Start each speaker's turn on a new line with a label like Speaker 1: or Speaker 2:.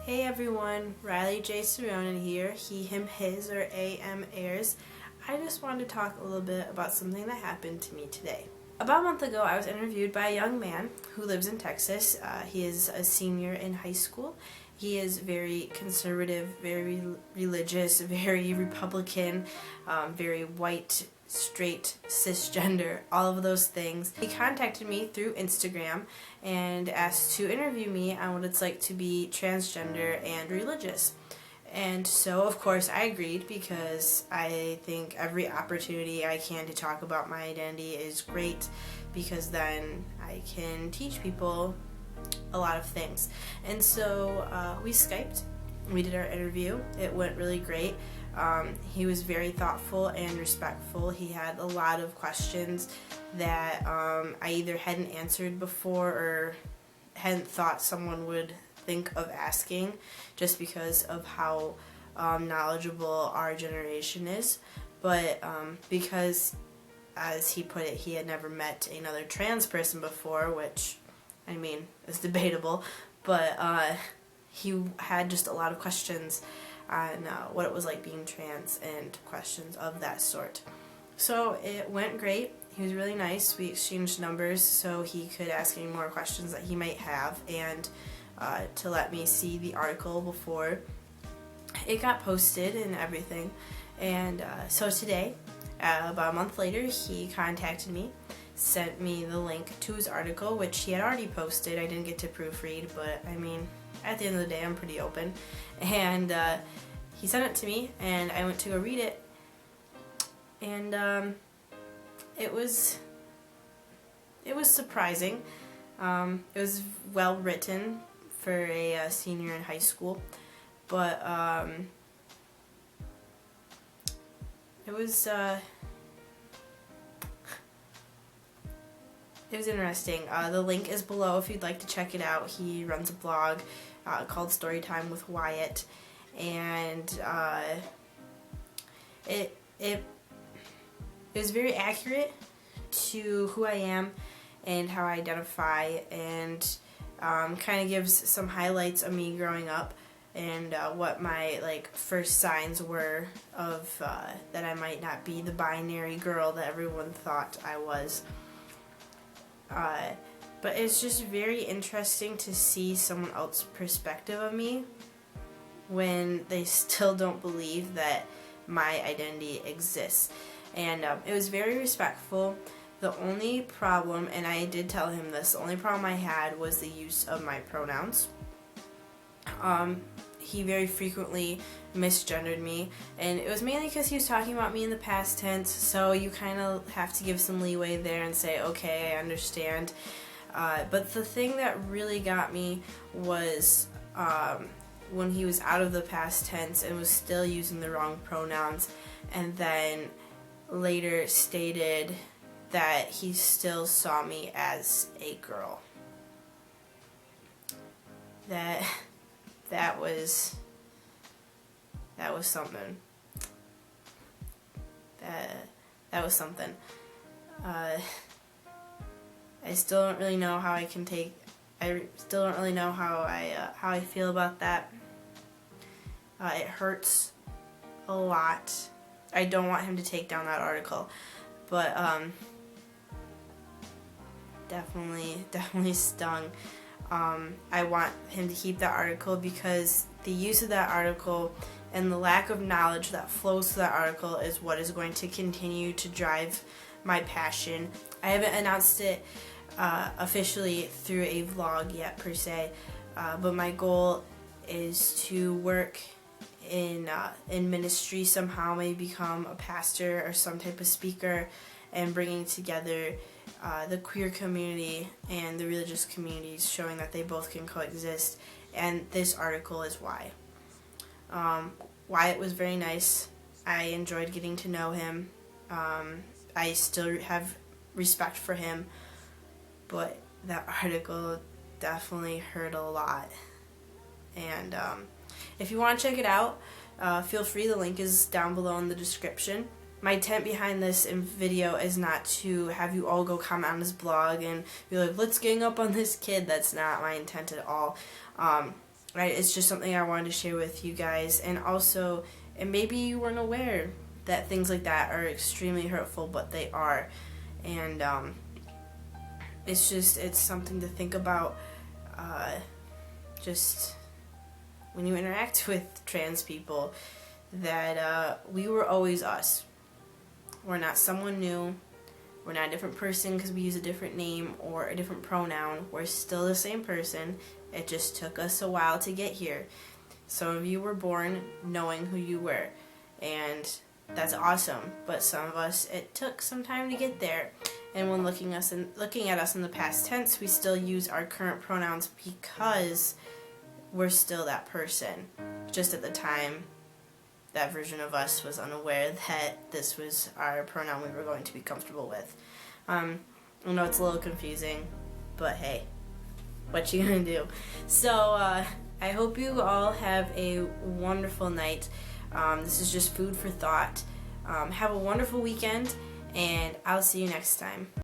Speaker 1: Hey everyone, Riley Jay Sironen here, he, him, his, or AM airs. I just wanted to talk a little bit about something that happened to me today. About a month ago, I was interviewed by a young man who lives in Texas. He is a senior in high school. He is very conservative, very religious, very Republican, very white, straight, cisgender, all of those things. He contacted me through Instagram and asked to interview me on what it's like to be transgender and religious. And so, of course, I agreed because I think every opportunity I can to talk about my identity is great, because then I can teach people a lot of things. And so we Skyped, we did our interview, it went really great. He was very thoughtful and respectful. He had a lot of questions that I either hadn't answered before or hadn't thought someone would think of asking, just because of how knowledgeable our generation is. But because, as he put it, he had never met another trans person before, which, I mean, is debatable, but he had just a lot of questions on what it was like being trans and questions of that sort. So it went great. He was really nice. We exchanged numbers so he could ask any more questions that he might have, and to let me see the article before it got posted and everything. And so today, about a month later, he contacted me, sent me the link to his article, which he had already posted. I didn't get to proofread, but I mean, at the end of the day, I'm pretty open. And he sent it to me, and I went to go read it, and it was surprising. It was well written for a senior in high school, but it was interesting. The link is below if you'd like to check it out. He runs a blog called Storytime with Wyatt, and it was very accurate to who I am and how I identify, and kind of gives some highlights of me growing up and what my first signs were of that I might not be the binary girl that everyone thought I was. But it's just very interesting to see someone else's perspective of me when they still don't believe that my identity exists. And it was very respectful. The only problem, and I did tell him this, the only problem I had was the use of my pronouns. He very frequently misgendered me, and it was mainly because he was talking about me in the past tense, so you kind of have to give some leeway there and say, okay, I understand. But the thing that really got me was when he was out of the past tense and was still using the wrong pronouns, and then later stated that he still saw me as a girl. That was something. That was something. I still don't really know how I can take. I still don't really know how I feel about that. It hurts a lot. I don't want him to take down that article, but definitely stung. I want him to keep that article, because the use of that article and the lack of knowledge that flows to that article is what is going to continue to drive my passion. I haven't announced it officially through a vlog yet per se, but my goal is to work in ministry somehow, maybe become a pastor or some type of speaker, and bringing together the queer community and the religious communities, showing that they both can coexist. And this article is why. Wyatt was very nice. I enjoyed getting to know him. I still have respect for him, but that article definitely hurt a lot. And if you want to check it out, feel free. The link is down below in the description. My intent behind this video is not to have you all go comment on his blog and be like, let's gang up on this kid. That's not my intent at all. right? It's just something I wanted to share with you guys. And also, and maybe you weren't aware that things like that are extremely hurtful, but they are. And it's something to think about just when you interact with trans people, that we were always us. We're not someone new. We're not a different person because we use a different name or a different pronoun. We're still the same person. It just took us a while to get here. Some of you were born knowing who you were, and that's awesome. But some of us, it took some time to get there. And when looking at us in the past tense, we still use our current pronouns because we're still that person. Just at the time, that version of us was unaware that this was our pronoun we were going to be comfortable with. I know it's a little confusing, but hey, what you gonna do? So I hope you all have a wonderful night. This is just food for thought. Have a wonderful weekend, and I'll see you next time.